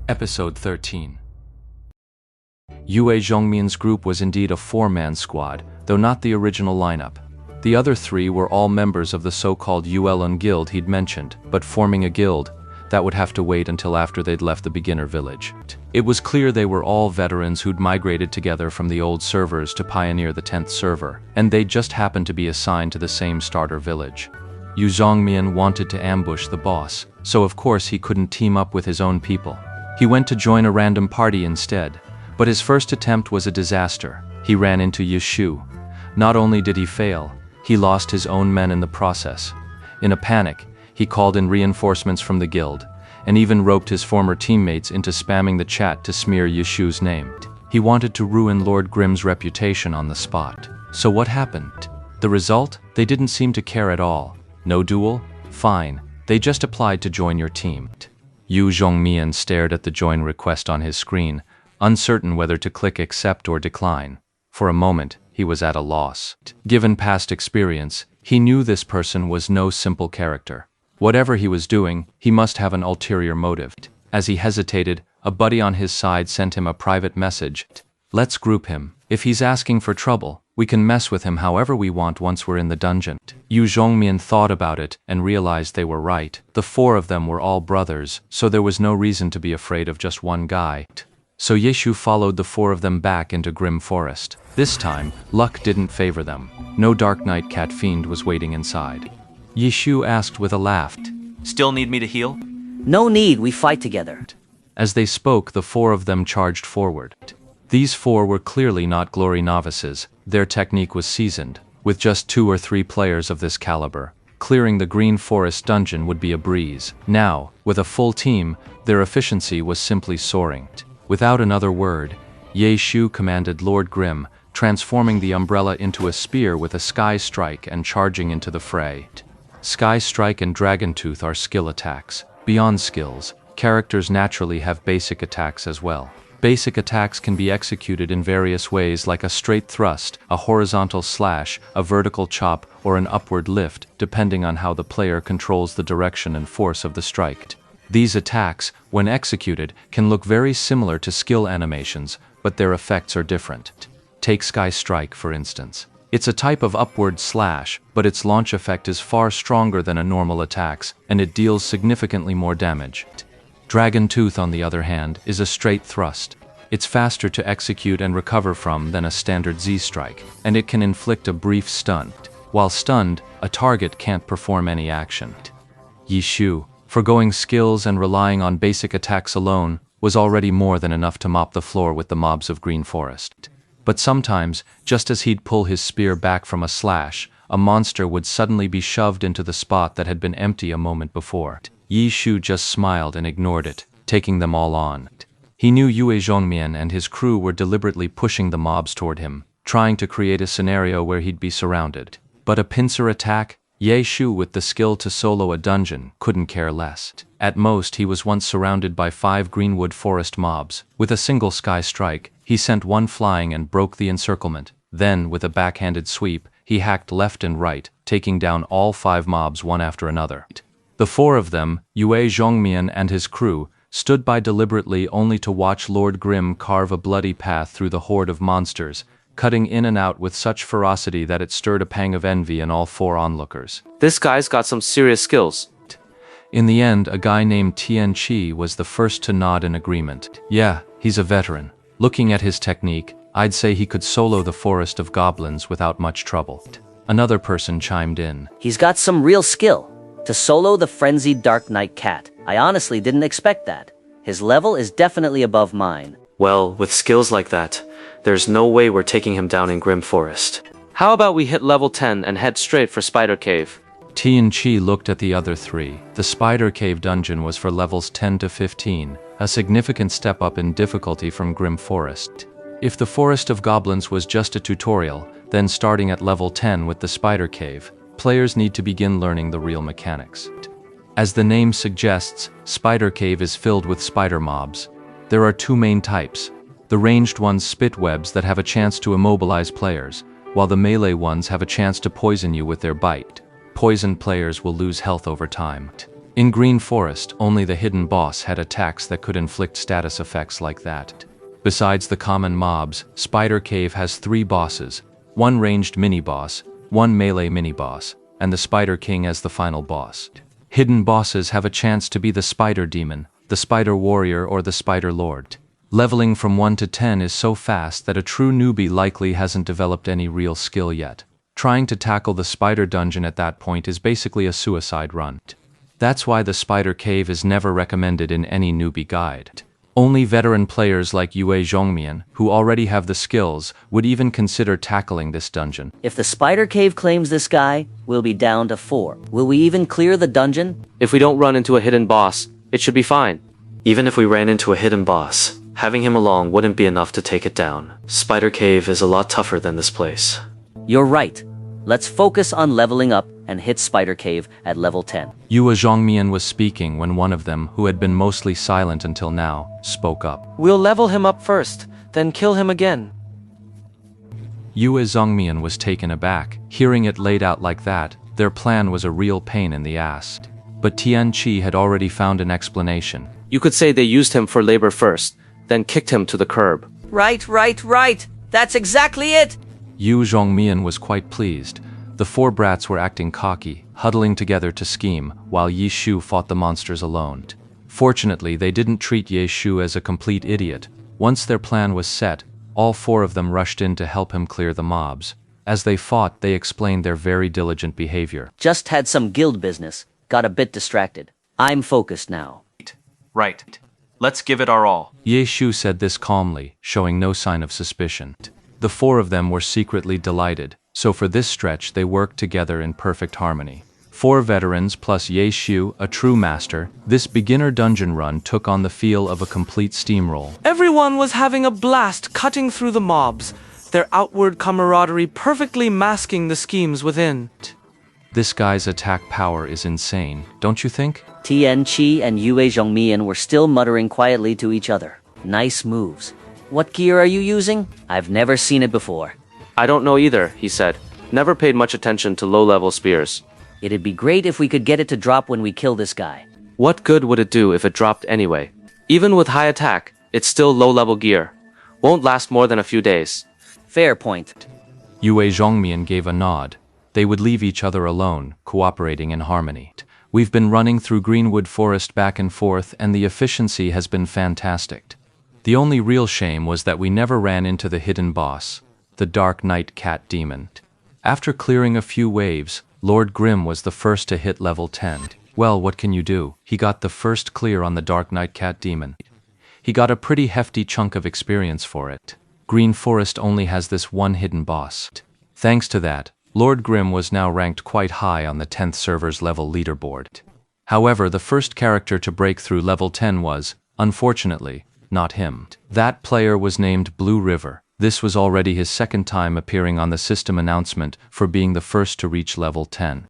Episode 13. Yue Zhongmian's group was indeed a four-man squad, though not the original lineup. The other three were all members of the so-called Yuelun Guild he'd mentioned, but forming a guild, that would have to wait until after they'd left the beginner village. It was clear they were all veterans who'd migrated together from the old servers to pioneer the 10th server, and they just happened to be assigned to the same starter village. Yu Zhongmian wanted to ambush the boss, so of course he couldn't team up with his own people. He went to join a random party instead, but his first attempt was a disaster. He ran into Yishu. Not only did he fail, he lost his own men in the process. In a panic, he called in reinforcements from the guild, and even roped his former teammates into spamming the chat to smear Yishu's name. He wanted to ruin Lord Grimm's reputation on the spot. So what happened? The result? They didn't seem to care at all. No duel? Fine. They just applied to join your team. Yu Zhongmian stared at the join request on his screen, uncertain whether to click accept or decline. For a moment, he was at a loss. Given past experience, he knew this person was no simple character. Whatever he was doing, he must have an ulterior motive. As he hesitated, a buddy on his side sent him a private message. Let's group him. If he's asking for trouble, we can mess with him however we want once we're in the dungeon. Yu Zhongmian thought about it and realized they were right. The four of them were all brothers, so there was no reason to be afraid of just one guy. So Yishu followed the four of them back into Grim Forest. This time, luck didn't favor them. No Dark Knight Cat Fiend was waiting inside. Yishu asked with a laugh. Still need me to heal? No need, we fight together. As they spoke, the four of them charged forward. These four were clearly not glory novices. Their technique was seasoned. With just 2 or 3 players of this caliber, clearing the Green Forest dungeon would be a breeze. Now, with a full team, their efficiency was simply soaring. Without another word, Ye Shu commanded Lord Grimm, transforming the umbrella into a spear with a Sky Strike and charging into the fray. Sky Strike and Dragon Tooth are skill attacks. Beyond skills, characters naturally have basic attacks as well. Basic attacks can be executed in various ways, like a straight thrust, a horizontal slash, a vertical chop, or an upward lift, depending on how the player controls the direction and force of the strike. These attacks, when executed, can look very similar to skill animations, but their effects are different. Take Sky Strike, for instance. It's a type of upward slash, but its launch effect is far stronger than a normal attack's, and it deals significantly more damage. Dragon Tooth, on the other hand, is a straight thrust. It's faster to execute and recover from than a standard Z-strike, and it can inflict a brief stun. While stunned, a target can't perform any action. Yishu, forgoing skills and relying on basic attacks alone, was already more than enough to mop the floor with the mobs of Green Forest. But sometimes, just as he'd pull his spear back from a slash, a monster would suddenly be shoved into the spot that had been empty a moment before. Yishu just smiled and ignored it, taking them all on. He knew Yue Zhongmian and his crew were deliberately pushing the mobs toward him, trying to create a scenario where he'd be surrounded. But a pincer attack? Ye Shu, with the skill to solo a dungeon, couldn't care less. At most, he was once surrounded by 5 Greenwood Forest mobs. With a single Sky Strike, he sent one flying and broke the encirclement. Then, with a backhanded sweep, he hacked left and right, taking down all 5 mobs one after another. The 4 of them, Yue Zhongmian and his crew, stood by deliberately only to watch Lord Grimm carve a bloody path through the horde of monsters, cutting in and out with such ferocity that it stirred a pang of envy in all 4 onlookers. This guy's got some serious skills. In the end, a guy named Tian Chi was the first to nod in agreement. Yeah, he's a veteran. Looking at his technique, I'd say he could solo the forest of goblins without much trouble. Another person chimed in. He's got some real skill. To solo the frenzied Dark Knight Cat, I honestly didn't expect that. His level is definitely above mine. Well, with skills like that, there's no way we're taking him down in Grim Forest. How about we hit level 10 and head straight for Spider Cave? Tian Chi looked at the other 3. The Spider Cave dungeon was for levels 10 to 15, a significant step up in difficulty from Grim Forest. If the Forest of Goblins was just a tutorial, then starting at level 10 with the Spider Cave, players need to begin learning the real mechanics. As the name suggests, Spider Cave is filled with spider mobs. There are 2 main types. The ranged ones spit webs that have a chance to immobilize players, while the melee ones have a chance to poison you with their bite. Poisoned players will lose health over time. In Green Forest, only the hidden boss had attacks that could inflict status effects like that. Besides the common mobs, Spider Cave has 3 bosses, one ranged mini-boss, one melee mini-boss, and the Spider King as the final boss. Hidden bosses have a chance to be the Spider Demon, the Spider Warrior, or the Spider Lord. Leveling from 1 to 10 is so fast that a true newbie likely hasn't developed any real skill yet. Trying to tackle the Spider Dungeon at that point is basically a suicide run. That's why the Spider Cave is never recommended in any newbie guide. Only veteran players like Yue Zhongmian, who already have the skills, would even consider tackling this dungeon. If the Spider Cave claims this guy, we'll be down to 4. Will we even clear the dungeon? If we don't run into a hidden boss, it should be fine. Even if we ran into a hidden boss, having him along wouldn't be enough to take it down. Spider Cave is a lot tougher than this place. You're right. Let's focus on leveling up and hit Spider Cave at level 10. Yue Zhongmian was speaking when one of them, who had been mostly silent until now, spoke up. We'll level him up first, then kill him again. Yue Zhongmian was taken aback. Hearing it laid out like that, their plan was a real pain in the ass. But Tian Qi had already found an explanation. You could say they used him for labor first, then kicked him to the curb. Right. That's exactly it. Yue Zhongmian was quite pleased. The 4 brats were acting cocky, huddling together to scheme, while Yi Shu fought the monsters alone. Fortunately, they didn't treat Ye Shu as a complete idiot. Once their plan was set, all 4 of them rushed in to help him clear the mobs. As they fought, they explained their very diligent behavior. Just had some guild business. Got a bit distracted. I'm focused now. Right. Let's give it our all. Ye Shu said this calmly, showing no sign of suspicion. The 4 of them were secretly delighted, so for this stretch they worked together in perfect harmony. 4 veterans plus Ye Shu, a true master, this beginner dungeon run took on the feel of a complete steamroll. Everyone was having a blast cutting through the mobs, their outward camaraderie perfectly masking the schemes within. This guy's attack power is insane, don't you think? Tian Qi and Yue Zhongmian were still muttering quietly to each other. Nice moves. What gear are you using? I've never seen it before. I don't know either, he said. Never paid much attention to low-level spears. It'd be great if we could get it to drop when we kill this guy. What good would it do if it dropped anyway? Even with high attack, it's still low-level gear. Won't last more than a few days. Fair point. Yue Zhongmian gave a nod. They would leave each other alone, cooperating in harmony. We've been running through Greenwood Forest back and forth, and the efficiency has been fantastic. The only real shame was that we never ran into the hidden boss, the Dark Knight Cat Demon. After clearing a few waves, Lord Grimm was the first to hit level 10. Well, what can you do? He got the first clear on the Dark Knight Cat Demon. He got a pretty hefty chunk of experience for it. Green Forest only has this one hidden boss. Thanks to that, Lord Grimm was now ranked quite high on the 10th server's level leaderboard. However, the first character to break through level 10 was, unfortunately, not him. That player was named Blue River. This was already his second time appearing on the system announcement for being the first to reach level 10.